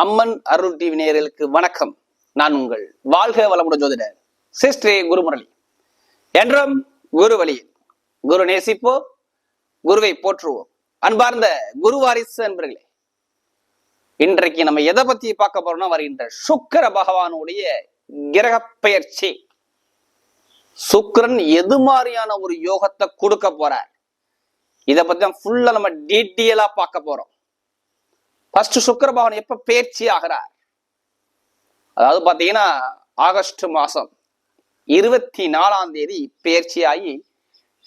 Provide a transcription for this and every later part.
அம்மன் அருள் TV நேயர்களுக்கு வணக்கம். நான் உங்கள் வாழ்க வளமுடன் ஜோதிடர் சிஸ்ரீ குருமுரளி. என்றும் குரு வழியில் குரு நேசிப்போம், குருவை போற்றுவோம். அன்பார்ந்த குரு வாரிசு அன்பர்களே, இன்றைக்கு நம்ம எதை பத்தி பார்க்க போறோம்னா, வருகின்ற சுக்கிர பகவானுடைய கிரக பெயர்ச்சி. சுக்கிரன் எது மாதிரியான ஒரு யோகத்தை கொடுக்க போறார், இதை பத்தி தான் ஃபுல்லா நம்ம டீட்டெயிலா பார்க்க போறோம். ஃபர்ஸ்ட் சுக்கிர பகவான் எப்ப பெயர்ச்சி ஆகிறார், அதாவது பாத்தீங்கன்னா ஆகஸ்ட் மாசம் 24ஆம் தேதி பெயர்ச்சி ஆகி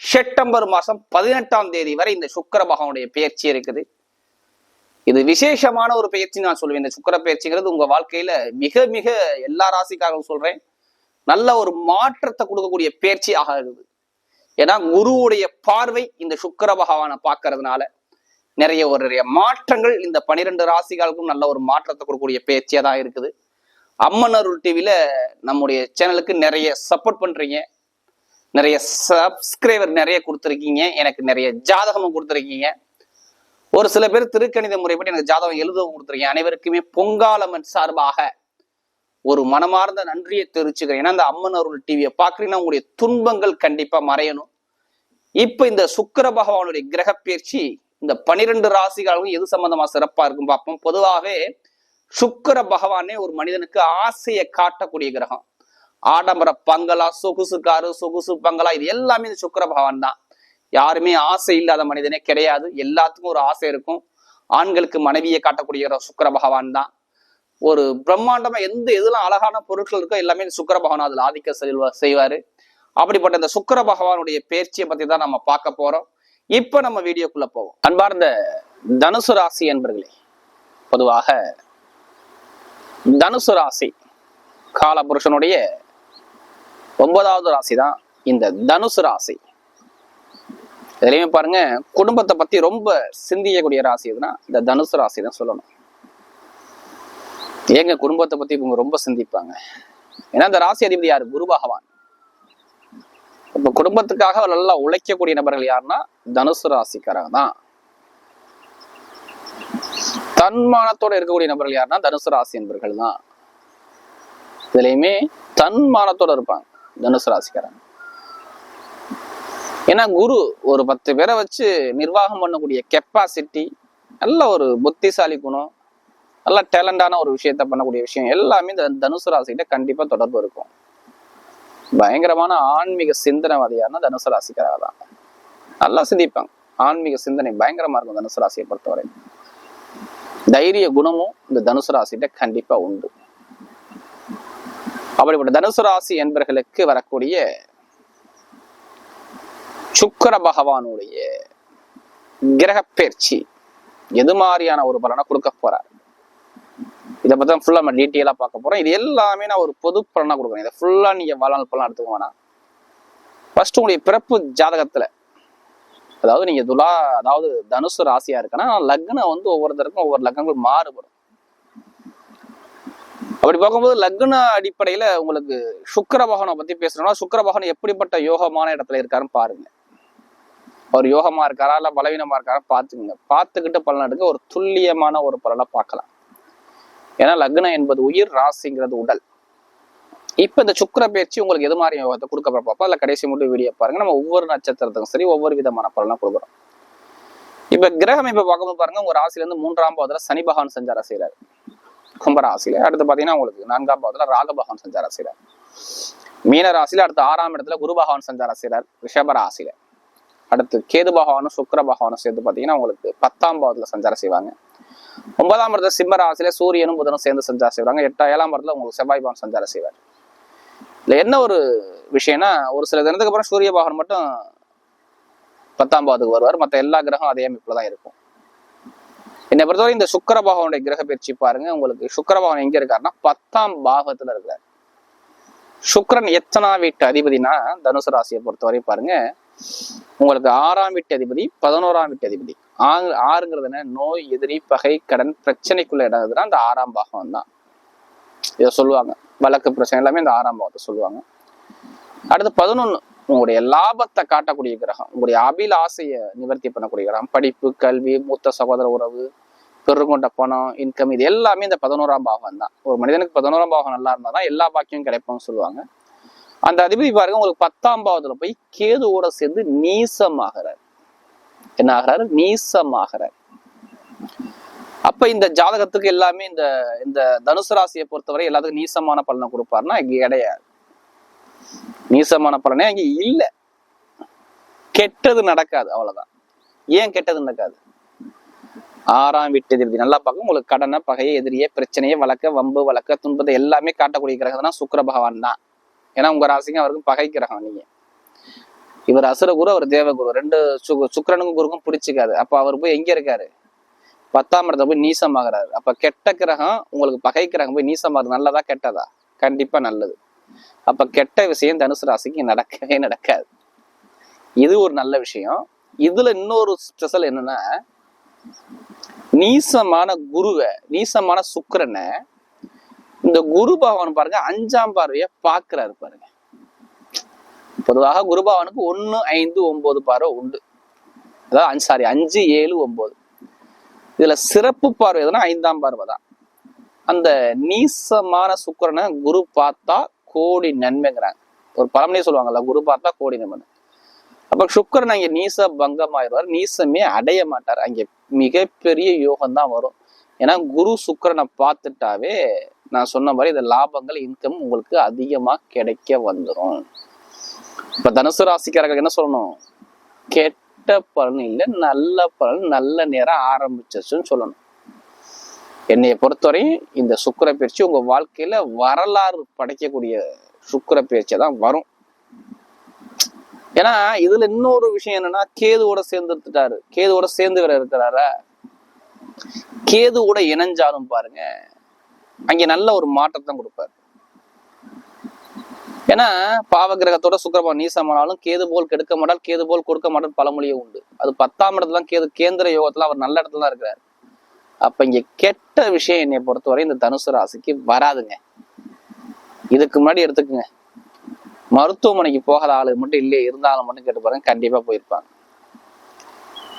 செப்டம்பர் மாசம் 18ஆம் தேதி வரை இந்த சுக்கிர பகவானுடைய பெயர்ச்சி இருக்குது. இது விசேஷமான ஒரு பெயர்ச்சி நான் சொல்லுவேன். இந்த சுக்கிர பெயர்ச்சிங்கிறது உங்க வாழ்க்கையில மிக மிக எல்லா ராசிக்காகவும் சொல்றேன், நல்ல ஒரு மாற்றத்தை கொடுக்கக்கூடிய பெயர்ச்சி ஆகிறது. ஏன்னா குருவுடைய பார்வை இந்த சுக்கிர பகவானை பார்க்கறதுனால நிறைய மாற்றங்கள் இந்த 12 ராசிகளுக்கும் நல்ல ஒரு மாற்றத்தை கொடுக்கக்கூடிய பேச்சியா தான் இருக்குது. அம்மன் அருள் டிவில நம்முடைய சேனலுக்கு நிறைய சப்போர்ட் பண்றீங்க, நிறைய சப்ஸ்கிரைபர் நிறைய கொடுத்துருக்கீங்க, எனக்கு நிறைய ஜாதகமும் கொடுத்துருக்கீங்க. ஒரு சில பேர் திருக்கணித முறைப்படி எனக்கு ஜாதகம் எழுதவும் கொடுத்துருக்கீங்க. அனைவருக்குமே பொங்காலம்மன் சார்பாக ஒரு மனமார்ந்த நன்றியை தெரிவிச்சுக்கிறேன். ஏன்னா இந்த அம்மன் அருள் டிவியை பார்க்குறீங்கன்னா உங்களுடைய துன்பங்கள் கண்டிப்பா மறையணும். இப்ப இந்த சுக்கிர பகவானுடைய கிரக பயிற்சி இந்த 12 ராசிகளுக்கும் எது சம்பந்தமா சிறப்பா இருக்கும் பார்ப்போம். பொதுவாகவே சுக்கிர பகவானே ஒரு மனிதனுக்கு ஆசையை காட்டக்கூடிய கிரகம். ஆடம்பர பங்களா, சொகுசு காரு, சொகுசு பங்களா, இது எல்லாமே இந்த சுக்கிர பகவான் தான். யாருமே ஆசை இல்லாத மனிதனே கிடையாது, எல்லாத்துக்கும் ஒரு ஆசை இருக்கும். ஆண்களுக்கு மனைவியை காட்டக்கூடிய சுக்கிர பகவான் தான். ஒரு பிரம்மாண்டமா எதெல்லாம் அழகான பொருட்கள் இருக்கோ எல்லாமே சுக்கிர பகவான் அதுல ஆதிக்க செய்வாரு. அப்படிப்பட்ட இந்த சுக்கிர பகவானுடைய பெயர்ச்சியை பத்தி தான் நம்ம பார்க்க போறோம். இப்ப நம்ம வீடியோக்குள்ள போவோம். அன்பார்ந்த தனுசு ராசி என்பர்களே, பொதுவாக தனுசு ராசி காலபுருஷனுடைய 9வது ராசி தான் இந்த தனுசு ராசி. இதுலயுமே பாருங்க, குடும்பத்தை பத்தி ரொம்ப சிந்திக்கக்கூடிய ராசி எதுனா இந்த தனுசு ராசி தான் சொல்லணும். ஏங்க குடும்பத்தை பத்தி இவங்க ரொம்ப சிந்திப்பாங்க? ஏன்னா இந்த ராசி அதிபதி யாரு? குரு பகவான். இப்ப குடும்பத்துக்காக நல்லா உழைக்கக்கூடிய நபர்கள் யாருன்னா தனுசு ராசிக்காரங்க தான். தன்மானத்தோட இருக்கக்கூடிய நபர்கள் யாருன்னா தனுசு ராசி என்பர்கள் தான். இதுலயுமே தன்மானத்தோட இருப்பாங்க தனுசு ராசிக்காரங்க. ஏன்னா குரு ஒரு 10 பேரை வச்சு நிர்வாகம் பண்ணக்கூடிய கெப்பாசிட்டி, நல்ல ஒரு புத்திசாலி குணம், நல்ல டேலண்டான ஒரு விஷயத்த பண்ணக்கூடிய விஷயம் எல்லாமே இந்த தனுசு ராசிகிட்ட கண்டிப்பா தொடர்பு இருக்கும். பயங்கரமான ஆன்மீக சிந்தனைவாதியான தனுசு ராசிக்காரங்க தான். நல்லா சிந்திப்பாங்க, ஆன்மீக சிந்தனை பயங்கரமா இருக்கும் தனுசு ராசியை பொறுத்தவரை. தைரிய குணமும் இந்த தனுசு ராசிகிட்ட கண்டிப்பா உண்டு. அப்படிப்பட்ட தனுசு ராசி என்பர்களுக்கு வரக்கூடிய சுக்கிர பகவானுடைய கிரக பயிற்சி எது மாதிரியான ஒரு பலனை கொடுக்க போறார், இதை பத்தி தான் ஃபுல்லா நம்ம டீட்டெயிலா பார்க்க போறோம். இது எல்லாமே நான் ஒரு பொது பலனா கொடுக்குறேன். இதை ஃபுல்லா நீங்க வாழ்நாள் பலனா எடுத்துக்க வேணாம். ஃபர்ஸ்ட் உங்களுடைய பிறப்பு ஜாதகத்துல, அதாவது நீங்க அதாவது தனுசு ராசியா இருக்குன்னா லக்னம் ஒவ்வொருத்தருக்கும் ஒவ்வொரு லக்னங்கள் மாறுபடும். அப்படி பார்க்கும்போது லக்ன அடிப்படையில உங்களுக்கு சுக்கிர பகவானை பத்தி பேசணும்னா, சுக்கிர பகவான் எப்படிப்பட்ட யோகமான இடத்துல இருக்காருன்னு பாருங்க. அவர் யோகமா இருக்காரா இல்ல பலவீனமா இருக்காரா பார்த்துக்குங்க. பார்த்துக்கிட்டு பலன் எடுக்க ஒரு துல்லியமான ஒரு பலனை பார்க்கலாம். ஏன்னா லக்னம் என்பது உயிர், ராசிங்கிறது உடல். இப்ப இந்த சுக்கிர பயிற்சி உங்களுக்கு எது மாதிரி யோகத்தை கொடுக்க பார்ப்போம். அதுல கடைசி மட்டும் வீடியோ பாருங்க. நம்ம ஒவ்வொரு நட்சத்திரத்துக்கும் சரி ஒவ்வொரு விதமான பலனா கொடுக்குறோம். இப்ப கிரகம் இப்ப பார்க்கும்போது பாருங்க, உங்க ராசில இருந்து 3ஆம் பாவத்துல சனி பகவான் சஞ்சாரம் செய்யறாரு கும்பராசியில. அடுத்து பாத்தீங்கன்னா உங்களுக்கு 4ஆம் பாவத்துல ராக பகவான் சஞ்சாரம் செய்யறாரு மீன ராசியில. அடுத்து 6ஆம் இடத்துல குரு பகவான் சஞ்சாரம் செய்யறாரு ரிஷப ராசியில. அடுத்து கேது பகவானும் சுக்கிர பகவானும் சேர்த்து பாத்தீங்கன்னா உங்களுக்கு 10ஆம் பாவத்துல சஞ்சாரம் செய்வாங்க. 9ஆம் இடத்துல சிம்ம ராசியில சூரியனும் புதனும் சேர்ந்து சஞ்சாரம் செய்வாங்க. 7ஆம் இடத்துல உங்களுக்கு செவ்வாய் பகவான் சஞ்சாரம் செய்வார். இதுல என்ன ஒரு விஷயம்னா, ஒரு சில தினத்துக்கு அப்புறம் சூரிய பகவான் மட்டும் 10ஆம் பாவத்துக்கு வருவார். மற்ற எல்லா கிரகம் அதே அமைப்புலதான் இருக்கும். என்னை பொறுத்தவரை இந்த சுக்கிர பகவானுடைய கிரக பயிற்சி பாருங்க, உங்களுக்கு சுக்கிர பகவான் எங்க இருக்காருன்னா 10ஆம் பாவத்துல இருக்கிறார். சுக்கிரன் எத்தனா வீட்டு அதிபதினா தனுசு ராசியை பொறுத்தவரை பாருங்க, உங்களுக்கு 6ஆம் வீட்டு அதிபதி, 11ஆம் வீட்டு அதிபதி. ஆறுங்கிறது என்ன? நோய், எதிரி, பகை, கடன், பிரச்சனைக்குள்ள இடம்னா அந்த 6ஆம் பாகம் தான். இதை சொல்லுவாங்க, வழக்கு பிரச்சனை எல்லாமே இந்த 6ஆம் பாகத்தை சொல்லுவாங்க. அடுத்து 11 உங்களுடைய லாபத்தை காட்டக்கூடிய கிரகம், உங்களுடைய அபிலாசையை நிவர்த்தி பண்ணக்கூடிய கிரகம். படிப்பு, கல்வி, மூத்த சகோதர உறவு, பெருங்கொண்ட பணம், இன்கம், இது எல்லாமே இந்த 11ஆம் பாவம் தான். ஒரு மனிதனுக்கு 11ஆம் பாவம் நல்லா இருந்தாதான் எல்லா பாக்கியம் கிடைக்கும்னு சொல்லுவாங்க. அந்த அதிபதி பாருங்க உங்களுக்கு 10ஆம் பாவத்துல போய் கேதுவோட சேர்ந்து நீசமாகிறார். என்ன ஆகிறாரு? நீசமாகிறார். அப்ப இந்த ஜாதகத்துக்கு எல்லாமே இந்த இந்த தனுசு ராசியை பொறுத்தவரை எல்லாத்துக்கும் நீசமான பலனை கொடுப்பாருன்னா இங்க கிடையாது. நீசமான பலனே அங்க இல்ல. கெட்டது நடக்காது, அவ்வளவுதான். ஏன் கெட்டது நடக்காது? 6ஆம் வீட்டு அதிபதி நல்லா பார்க்கும். உங்களுக்கு கடனை, பகையை, எதிரியை, பிரச்சனையை, வழக்க, வம்பு, வழக்க, துன்பத்தை எல்லாமே காட்டக்கூடிய கிரகம் தான் சுக்கிர பகவான் தான். ஏன்னா உங்க ராசிக்கும் அவருக்கும் பகை கிரகம். நீங்க இவர் அசுரகுரு, அவர் தேவகுரு, ரெண்டு சுக்கிரனுக்கும் குருக்கும் பிடிச்சிக்காது. அப்ப அவர் போய் எங்க இருக்காரு? 10ஆம் இடத்துல போய் நீசமாகிறாரு. அப்ப கெட்ட கிரகம் உங்களுக்கு பகை கிரகம் போய் நீசமாகுது. நல்லதா கெட்டதா? கண்டிப்பா நல்லது. அப்ப கெட்ட விஷயம் தனுசு ராசிக்கு நடக்கவே நடக்காது. இது ஒரு நல்ல விஷயம். இதுல இன்னொரு ஸ்பெஷல் என்னன்னா, நீசமான குருவை, நீசமான சுக்கிரனை இந்த குரு பகவான் பாருங்க 5ஆம் பார்வைய பாக்குறாரு பாருங்க. பொதுவாக குரு பகவானுக்கு 1, 5, 9 பார்வை உண்டு. அதாவது 5, 7, 9. இதுல சிறப்பு பார்வை எதுனா 5ஆம் பார்வை தான். அந்த நீசமான சுக்கிரனை குரு பார்த்தா கோடி நன்மைங்கிறாங்க. ஒரு பழமொழியே சொல்லுவாங்கல்ல, குரு பார்த்தா கோடி நன்மை. அப்ப சுக்கிரன் அங்க நீச பங்கமாயிருவார். நீசமே அடைய மாட்டார். அங்க மிகப்பெரிய யோகம் தான் வரும். ஏன்னா குரு சுக்கிரனை பார்த்துட்டாவே நான் சொன்ன மாதிரி இந்த லாபங்கள், இன்கம் உங்களுக்கு அதிகமா கிடைக்க வந்துடும். இப்ப தனுசு ராசிக்காரர்கள் என்ன சொல்லணும்? கெட்ட பலன் இல்லை, நல்ல பலன், நல்ல நேரம் ஆரம்பிச்சிச்சுன்னு சொல்லணும். என்னைய பொறுத்தவரை இந்த சுக்கிர பயிற்சி உங்க வாழ்க்கையில வரலாறு படைக்கக்கூடிய சுக்கிர பயிற்சியை தான் வரும். ஏன்னா இதுல இன்னொரு விஷயம் என்னன்னா, கேதுவோட சேர்ந்துட்டாரு. கேதுவோட சேர்ந்து வேற இருக்கிறாரா? கேதுவோட இணைஞ்சாலும் பாருங்க அங்க நல்ல ஒரு மாற்றத்தை கொடுப்பாரு. ஏன்னா பாவ கிரகத்தோட சுக்கிரபகவான் நீசமானாலும் கேது போல் கெடுக்க மாட்டால், கேது போல் கொடுக்க மாட்டால் பழமொழியே உண்டு. அது 10ஆம் இடத்துல கேது கேந்திர யோகத்துல அவர் நல்ல இடத்துல தான் இருக்கிறாரு. அப்ப இங்க கெட்ட விஷயம் என்னை பொறுத்தவரை இந்த தனுசு ராசிக்கு வராதுங்க. இதுக்கு முன்னாடி எடுத்துக்குங்க, மருத்துவமனைக்கு போகாத ஆளு மட்டும் இல்லையே, இருந்தாலும் மட்டும் கேட்டு பாருங்க, கண்டிப்பா போயிருப்பாங்க.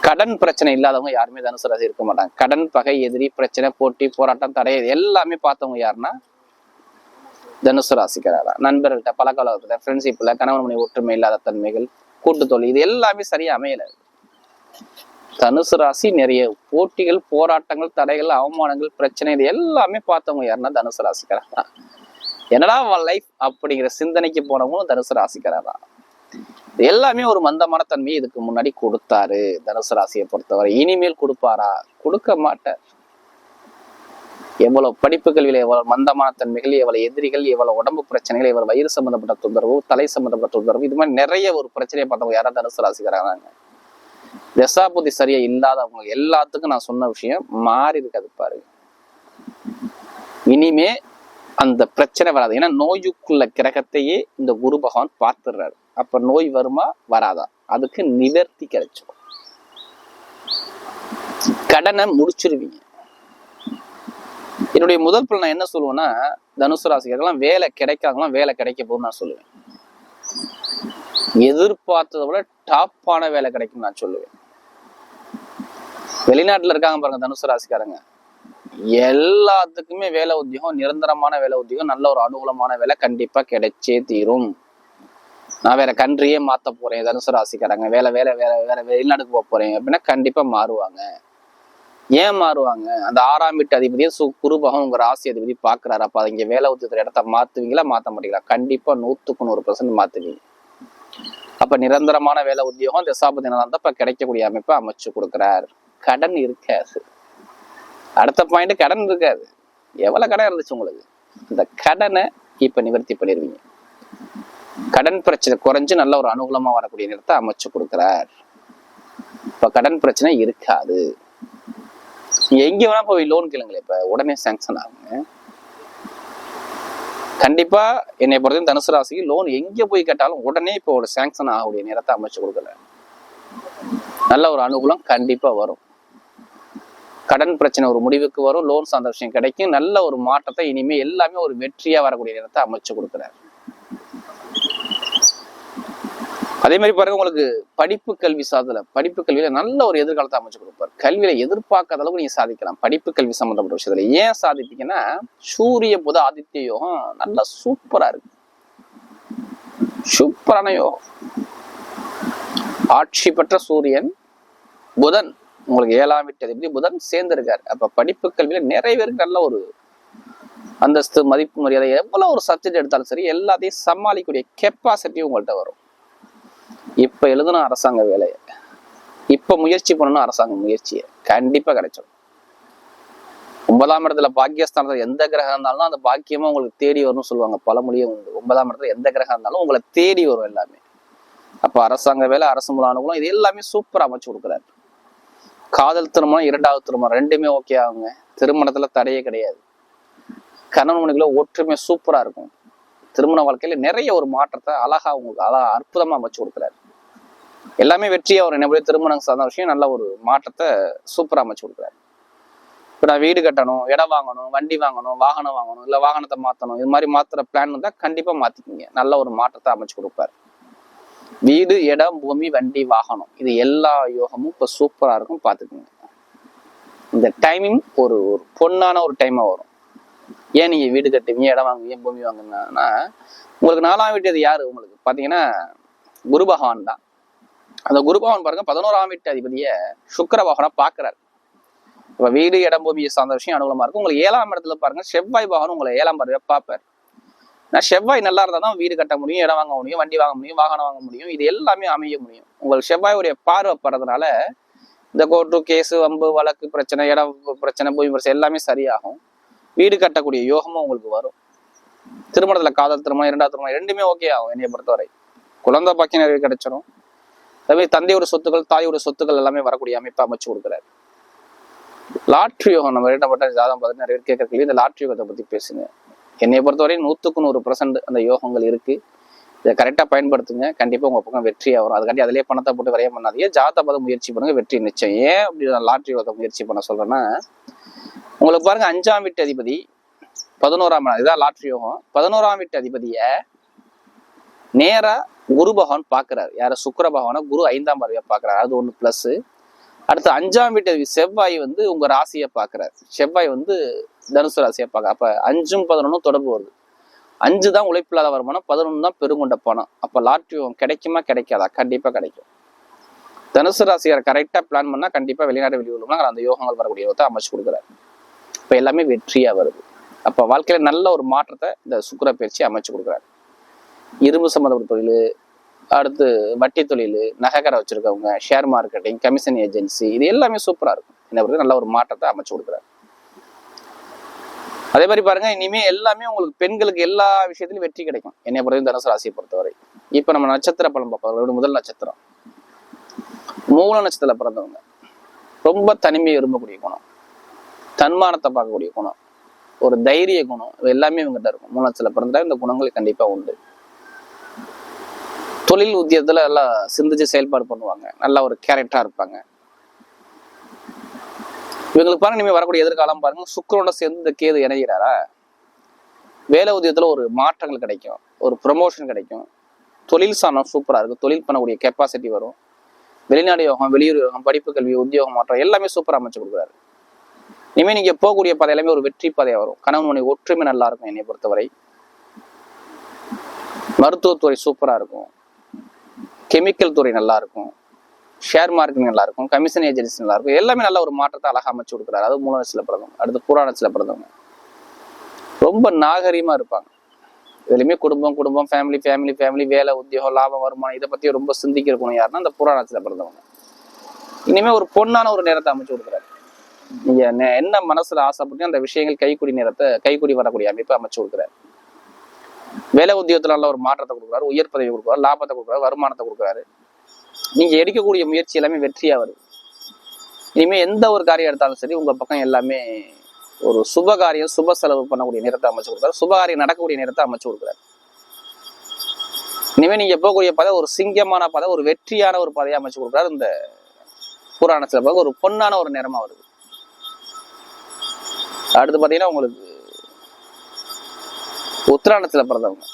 கடன் பிரச்சனை இல்லாதவங்க யாருமே தனுசு ராசி இருக்க மாட்டாங்க. கடன், பகை, எதிரி, பிரச்சனை, போட்டி, போராட்டம், தடை எல்லாமே பார்த்தவங்க யாருன்னா தனுசு ராசிக்காரா. நண்பர்கள்ட்ட, பழக்கவழக்கத்துல, ஃப்ரெண்ட்ஷிப்ல, கணவன் மனைவி ஒற்றுமை இல்லாத தன்மைகள், கூட்டு தொழில், இது எல்லாமே சரியா அமையல. தனுசு ராசி நிறைய போட்டிகள், போராட்டங்கள், தடைகள், அவமானங்கள், பிரச்சனை, இது எல்லாமே பார்த்தவங்க யாருன்னா தனுசு ராசிக்காரா. என்னடா லைஃப் அப்படிங்கிற சிந்தனைக்கு போனவங்களும் தனுசு ராசிக்காரா. எல்லாமே ஒரு மந்தமான தன்மையை இதுக்கு முன்னாடி கொடுத்தாரு தனுசு ராசியை பொறுத்தவரை. இனிமேல் கொடுப்பாரா? கொடுக்க மாட்டார். எவ்வளவு படிப்பு கல்வியில எவ்வளவு மந்தமான தன்மைகள், எவ்வளவு எதிரிகள், எவ்வளவு உடம்பு பிரச்சனைகள், எவ்வளவு வயிறு சம்பந்தப்பட்ட தொந்தரவு, தலை சம்பந்தப்பட்ட தொந்தரவு, இது மாதிரி நிறைய ஒரு பிரச்சனையை பார்த்தவங்க யாரா தனுசு ராசிக்காரங்க. தசாபுத்தி சரியா இல்லாதவங்க எல்லாத்துக்கும் நான் சொன்ன விஷயம் மாறி இருக்காது பாருங்க. இனிமே அந்த பிரச்சனை வராது. ஏன்னா நோயுக்குள்ள கிரகத்தையே இந்த குரு பகவான் பார்த்துடுறாரு. அப்ப நோய் வருமா வராதா? அதுக்கு நிவர்த்தி கிடைச்சிடும். கடனை முடிச்சிருவீங்க. என்னுடைய முதல் பலன் நான் என்ன சொல்லுவேன்னா, தனுசு ராசிக்காரங்களாம் வேலை கிடைக்காதவங்களாம் வேலை கிடைக்க போகுதுன்னு நான் சொல்லுவேன். எதிர்பார்த்ததை விட டாப்பான வேலை கிடைக்கும் நான் சொல்லுவேன். வெளிநாட்டுல இருக்காங்க பாருங்க தனுசு ராசிக்காரங்க, எல்லாத்துக்குமே வேலை உத்தியோகம், நிரந்தரமான வேலை உத்தியோகம், நல்ல ஒரு அனுகூலமான வேலை கண்டிப்பா கிடைச்சே தீரும். நான் வேற கண்ட்ரியே மாத்த போறேன் தனுசு ராசிக்காரங்க, வேலை வேலை வேற வேற வெளிநாட்டுக்கு போக போறேன் அப்படின்னா கண்டிப்பா மாறுவாங்க. ஏன் மாறுவாங்க? அந்த 6ஆம் வீட்டு அதிபதியை குரு பகவான் உங்க ராசி அதிபதி பாக்குறாரு. அப்ப இங்க வேலை உத்தியோகத்துல இடத்த மாத்துவீங்களா மாத்த மாட்டீங்களா? கண்டிப்பா 100% மாத்துவீங்க. அப்ப நிரந்தரமான வேலை உத்தியோகம் தசாபதி நல்லா இருந்தா கிடைக்கக்கூடிய அமைப்பை அமைச்சு கொடுக்குறாரு. கடன் இருக்காது. அடுத்த பாயிண்ட், கடன் இருக்காது. எவ்வளவு கடன் இருந்துச்சு உங்களுக்கு, இந்த கடனை இப்ப நிவர்த்தி பண்ணிருவீங்க. கடன் பிரச்சனை குறைஞ்சு நல்ல ஒரு அனுகூலமா வரக்கூடிய நேரத்தை அமைச்சு கொடுக்கிறார். இப்ப கடன் பிரச்சனை இருக்காது. நீங்க எங்க வேணா போய் லோன் கேளுங்களேன், இப்ப உடனே சாங்ஷன் ஆகுங்க. கண்டிப்பா என்னை பொறுத்த தனுசு ராசிக்கு லோன் எங்க போய் கேட்டாலும் உடனே இப்போ ஒரு சாங்ஷன் ஆகக்கூடிய நேரத்தை அமைச்சு கொடுக்கல. நல்ல ஒரு அனுகூலம் கண்டிப்பா வரும். கடன் பிரச்சனை ஒரு முடிவுக்கு வரும். லோன் சார்ந்த விஷயம் கிடைக்கும். நல்ல ஒரு மாற்றத்தை இனிமே எல்லாமே ஒரு வெற்றியா வரக்கூடிய நேரத்தை அமைச்சு கொடுக்கிறார். அதே மாதிரி பாருங்க, உங்களுக்கு படிப்பு கல்வி சாதல படிப்பு கல்வியில நல்ல ஒரு எதிர்காலத்தை அமைச்சு கொடுப்பார். கல்வியில எதிர்பார்க்காத அளவுக்கு நீங்க சாதிக்கலாம். படிப்பு கல்வி சம்பந்தப்பட்ட விஷயத்துல ஏன் சாதிப்பீங்கன்னா, சூரிய புத ஆதித்ய யோகம் நல்லா சூப்பரா இருக்கு. சூப்பரான யோகம். ஆட்சி பெற்ற சூரியன், புதன் உங்களுக்கு 7ஆம் வீட்டு அதிபதி புதன் சேர்ந்து இருக்காரு. அப்ப படிப்பு கல்வியில நிறைய பேருக்கு நல்ல ஒரு அந்தஸ்து, மதிப்பு, மரியாதை, எவ்வளவு ஒரு சப்ஜெக்ட் எடுத்தாலும் சரி எல்லாத்தையும் சமாளிக்கக்கூடிய கெப்பாசிட்டி உங்கள்கிட்ட வரும். இப்ப எழுதணும் அரசாங்க வேலையை, இப்ப முயற்சி பண்ணணும் அரசாங்க முயற்சியை, கண்டிப்பா கிடைச்சிடும். 9ஆம் இடத்துல பாக்கியஸ்தானத்துல எந்த கிரகம் இருந்தாலும் அந்த பாக்கியமா உங்களுக்கு தேடி வரும்னு சொல்லுவாங்க, பழமொழியே உண்டு. 9ஆம் இடத்துல எந்த கிரகம் இருந்தாலும் உங்களை தேடி வரும் எல்லாமே. அப்ப அரசாங்க வேலை, அரசு மூல அனுகூலம், இது எல்லாமே சூப்பரா அமைச்சு கொடுக்குறாரு. காதல் திருமணம், 2வது திருமணம் ரெண்டுமே ஓகே ஆகுங்க. திருமணத்துல தடையே கிடையாது. கணவன் மனைவிக்குள்ள ஒற்றுமை சூப்பரா இருக்கும். திருமண வாழ்க்கையில நிறைய ஒரு மாற்றத்தை அழகா உங்களுக்கு அற்புதமா அமைச்சு கொடுக்குறாரு. எல்லாமே வெற்றியா ஒரு என்னுடைய திருமணம் சார்ந்த விஷயம் நல்ல ஒரு மாற்றத்தை சூப்பரா அமைச்சு கொடுக்குறாரு. இப்ப நான் வீடு கட்டணும், இடம் வாங்கணும், வண்டி வாங்கணும், வாகனம் வாங்கணும், இல்ல வாகனத்தை மாத்தணும், இது மாதிரி மாத்துற பிளான் இருந்தா கண்டிப்பா மாத்திக்கிங்க. நல்ல ஒரு மாற்றத்தை அமைச்சு கொடுப்பாரு. வீடு, இடம், பூமி, வண்டி, வாகனம், இது எல்லா யோகமும் இப்ப சூப்பரா இருக்கும். பாத்துக்குங்க. இந்த டைமிங் ஒரு பொன்னான ஒரு டைமா வரும். ஏன் நீங்க வீடு கட்டுவீங்க, இடம் வாங்குவீங்க, பூமி வாங்குனா, உங்களுக்கு 4ஆம் வீட்டு யாரு உங்களுக்கு பாத்தீங்கன்னா குரு பகவான் தான். அந்த குரு பகவான் பாருங்க 11ஆம் வீட்டு அதிபதிய சுக்கிர பகவானை பாக்குறாரு. இப்ப வீடு, இடம், பூமியை சார்ந்த விஷயம் அனுகூலமா இருக்கும். உங்களுக்கு 7ஆம் இடத்துல பாருங்க செவ்வாய் பகவான் உங்களை 7ஆம் பார்வையா பார்ப்பார். நான் செவ்வாய் நல்லா இருந்தா தான் வீடு கட்ட முடியும், இடம் வாங்க முடியும், வண்டி வாங்க முடியும், வாகனம் வாங்க முடியும், இது எல்லாமே அமைய முடியும். உங்களுக்கு செவ்வாயுடைய பார்வை படுறதுனால இந்த கோர்ட்டு கேஸு, வம்பு, வழக்கு பிரச்சனை, இடம் பிரச்சனை, பூமி பிரச்சனை எல்லாமே சரியாகும். வீடு கட்டக்கூடிய யோகமும் உங்களுக்கு வரும். திருமணத்துல காதல் திருமணம், 2வது திருமணம் ரெண்டுமே ஓகே ஆகும். என்னைய பொறுத்தவரை குழந்தை பாக்கியம் நிறைய கிடைச்சிடும். அதே மாதிரி தந்தையோட சொத்துக்கள், தாயோட சொத்துக்கள் எல்லாமே வரக்கூடிய அமைப்பை அமைச்சு கொடுக்குறாரு. லாட்ரி யோகம் நம்ம இடப்பட்ட ஜாதகம் பார்த்து நிறைய பேர் கேட்கறதுக்கு இந்த லாட்ரி யோகத்தை பத்தி பேசுங்க. என்னைய பொறுத்தவரை 100க்கு 100% அந்த யோகங்கள் இருக்கு. இதை கரெக்டா பயன்படுத்துங்க, கண்டிப்பா உங்க பக்கம் வெற்றியா வரும். அதுக்காண்டி அதிலேயே பணத்தை போட்டு விரைய பண்ணாதீங்க. ஜாதகத்தை பார்த்து முயற்சி பண்ணுங்க, வெற்றி நிச்சயம். ஏன் அப்படி லாட்ரி யோகத்தை முயற்சி பண்ண சொல்றேன்னா, உங்களுக்கு பாருங்க 5ஆம் வீட்டு அதிபதி 11ஆம் இடம், இதான் லாட்ரி யோகம். 11ஆம் வீட்டு அதிபதிய நேரா குரு பகவான் பாக்குறாரு. யார? சுக்கிர பகவான குரு 5ஆம் பார்வையா பாக்குறாரு. அது ஒண்ணு பிளஸ். அடுத்து 5ஆம் வீட்டு அதிபதி செவ்வாய் உங்க ராசியை பாக்குறாரு. செவ்வாய் தனுசு ராசியை பார்க்க. அப்ப 5ம் 11ம் தொடர்பு வருது. 5 தான் உழைப்பில்லாத வருமானம், 11 தான் பெருங்கொண்ட பணம். அப்ப லாட்ரி யோகம் கிடைக்குமா கிடைக்காதா? கண்டிப்பா கிடைக்கும். தனுசு ராசியார் கரெக்டா பிளான் பண்ணா கண்டிப்பா வெளிநாடு வெளியூர்ல அந்த யோகங்கள் வரக்கூடிய யோகத்தை அமைச்சு கொடுக்குறாரு. இப்ப எல்லாமே வெற்றியா வருது. அப்ப வாழ்க்கையில நல்ல ஒரு மாற்றத்தை இந்த சுக்கிர பயிற்சி அமைச்சு கொடுக்குறாரு. இரும்பு சம்பந்தப்பட்ட தொழில், அடுத்து வட்டி தொழில், நகைக்கடை வச்சிருக்கவங்க, ஷேர் மார்க்கெட்டிங், கமிஷன் ஏஜென்சி, இது எல்லாமே சூப்பரா இருக்கும். என்ன நல்ல ஒரு மாற்றத்தை அமைச்சு கொடுக்குறாரு. அதே மாதிரி பாருங்க, இனிமே எல்லாமே உங்களுக்கு பெண்களுக்கு எல்லா விஷயத்திலும் வெற்றி கிடைக்கும். என்னை பொறுத்தவரை தனுசு ராசியை பொறுத்தவரை. இப்ப நம்ம நட்சத்திர பலன் பார்ப்போம். முதல் நட்சத்திரம் மூல நட்சத்திரத்துல பிறந்தவங்க ரொம்ப தனிமையை விரும்பக்கூடிய குணம், தன்மானத்தை பார்க்கக்கூடிய குணம், ஒரு தைரிய குணம், எல்லாமே இவங்ககிட்ட இருக்கும். மூல நட்சத்திரத்துல பிறந்தா இந்த குணங்கள் கண்டிப்பா உண்டு. தொழில் உத்தியோகத்துல எல்லாம் சிந்திச்சு செயல்பாடு பண்ணுவாங்க. நல்ல ஒரு கேரக்டரா இருப்பாங்க. இவங்களுக்கு பாருங்க, இனிமே வரக்கூடிய எதிர்காலம் பாருங்க, சுக்கிரனோட சேர்ந்து இந்த கேது இணைகிறாரா, வேலை உத்தியோகத்துல ஒரு மாற்றங்கள் கிடைக்கும், ஒரு ப்ரமோஷன் கிடைக்கும். தொழில் சாணம் சூப்பரா இருக்கும். தொழில் பண்ணக்கூடிய கெப்பாசிட்டி வரும். வெளிநாடு யோகம், வெளியூர் யோகம், படிப்பு கல்வி, உத்தியோகம் மாற்றம் எல்லாமே சூப்பரா அமைச்சு கொடுக்குறாரு. இனிமே நீங்க போகக்கூடிய பாதை எல்லாமே ஒரு வெற்றி பாதையா வரும். கணவன் மனைவி ஒற்றுமை நல்லா இருக்கும். என்னை பொறுத்தவரை மருத்துவத்துறை சூப்பரா இருக்கும், கெமிக்கல் துறை நல்லா இருக்கும், ஷேர் மார்க்கெட்டிங் நல்லா இருக்கும், கமிஷன் ஏஜென்சி நல்லா இருக்கும். எல்லாமே நல்ல ஒரு மாற்றத்தை அழகா அமைச்சு கொடுக்குறாரு. அது மூல நட்சத்திரத்துல பிறந்தவங்க. அடுத்து பூர நட்சத்திரத்துல பிறந்தவங்க ரொம்ப நாகரீகமா இருப்பாங்க. இதுலயுமே குடும்பம் குடும்பம், ஃபேமிலி ஃபேமிலி ஃபேமிலி, வேலை உத்தியோகம், லாபம், வருமானம், இதை பத்தி ரொம்ப சிந்திக்கிற குணம் யாருன்னா அந்த பூர நட்சத்திரத்துல பிறந்தவங்க. இனிமே ஒரு பொன்னான ஒரு நேரத்தை அமைச்சு கொடுக்குறாரு. நீங்க என்ன மனசுல ஆசைப்பட்டு அந்த விஷயங்கள் கைக்கூடி வரக்கூடிய அமைப்பை அமைச்சு கொடுக்குறாரு. வேலை உத்தியோகத்துல நல்ல ஒரு மாற்றத்தை கொடுக்குறாரு, உயர் பதவி கொடுக்குறாரு, லாபத்தை கொடுக்குறாரு, வருமானத்தை கொடுக்குறாரு. நீங்க எடுக்கக்கூடிய முயற்சி எல்லாமே வெற்றியா வருது. இனிமே எந்த ஒரு காரியம் எடுத்தாலும் சரி உங்க பக்கம் எல்லாமே ஒரு சுப காரியம், சுப செலவு பண்ணக்கூடிய நேரத்தை அமைச்சு கொடுக்குறாரு. சுபகாரியம் நடக்கக்கூடிய நேரத்தை அமைச்சு கொடுக்குறாரு. இனிமே நீங்க போகக்கூடிய பதை ஒரு சிங்கமான பதை, ஒரு வெற்றியான ஒரு பதையை அமைச்சு கொடுக்குறாரு. இந்த புராணத்துல பார்க்க ஒரு பொன்னான ஒரு நேரமா வருது. அடுத்து பாத்தீங்கன்னா உங்களுக்கு உத்திராடத்துல பிறந்தவங்க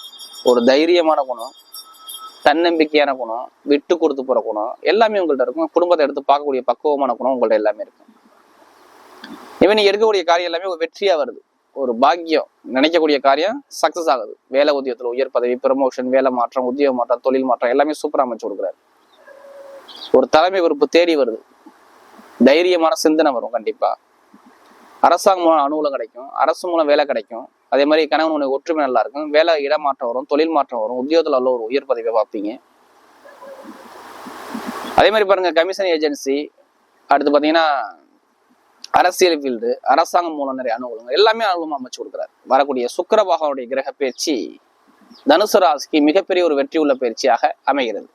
ஒரு தைரியமான குணம், தன்னம்பிக்கையான குணம், விட்டு கொடுத்து போற குணம் எல்லாமே உங்கள்ட்ட இருக்கும். குடும்பத்தை எடுத்து பார்க்கக்கூடிய பக்குவமான குணம் உங்கள்ட்ட எல்லாமே இருக்கும். இவன் நீங்க எடுக்கக்கூடிய காரியம் எல்லாமே ஒரு வெற்றியா வருது, ஒரு பாக்கியம். நினைக்கக்கூடிய காரியம் சக்சஸ் ஆகுது. வேலை உத்தியோகத்துல உயர் பதவி, ப்ரமோஷன், வேலை மாற்றம், உத்தியோக மாற்றம், தொழில் மாற்றம் எல்லாமே சூப்பரா அமைச்சு கொடுக்குறாரு. ஒரு தலைமை பொறுப்பு தேடி வருது. தைரியமான சிந்தனை வரும். கண்டிப்பா அரசாங்கம் மூலம் அனுகூலம் கிடைக்கும், அரசு மூலம் வேலை கிடைக்கும். அதே மாதிரி கணவனுடைய ஒற்றுமை நல்லா இருக்கும். வேலை இடமாற்றம் வரும், தொழில் மாற்றம் வரும், உத்தியோகத்துல உள்ள ஒரு உயர் பதவியை பார்ப்பீங்க. அதே மாதிரி பாருங்க, கமிஷன் ஏஜென்சி, அடுத்து பாத்தீங்கன்னா அரசியல் ஃபீல்டு, அரசாங்கம் மூலம் நிறைய அனுகூலங்கள் எல்லாமே அனுகூலமா அமைச்சு கொடுக்குறாரு. வரக்கூடிய சுக்கிர பகவானுடைய கிரக பயிற்சி தனுசு ராசிக்கு மிகப்பெரிய ஒரு வெற்றி உள்ள பயிற்சியாக அமைகிறது.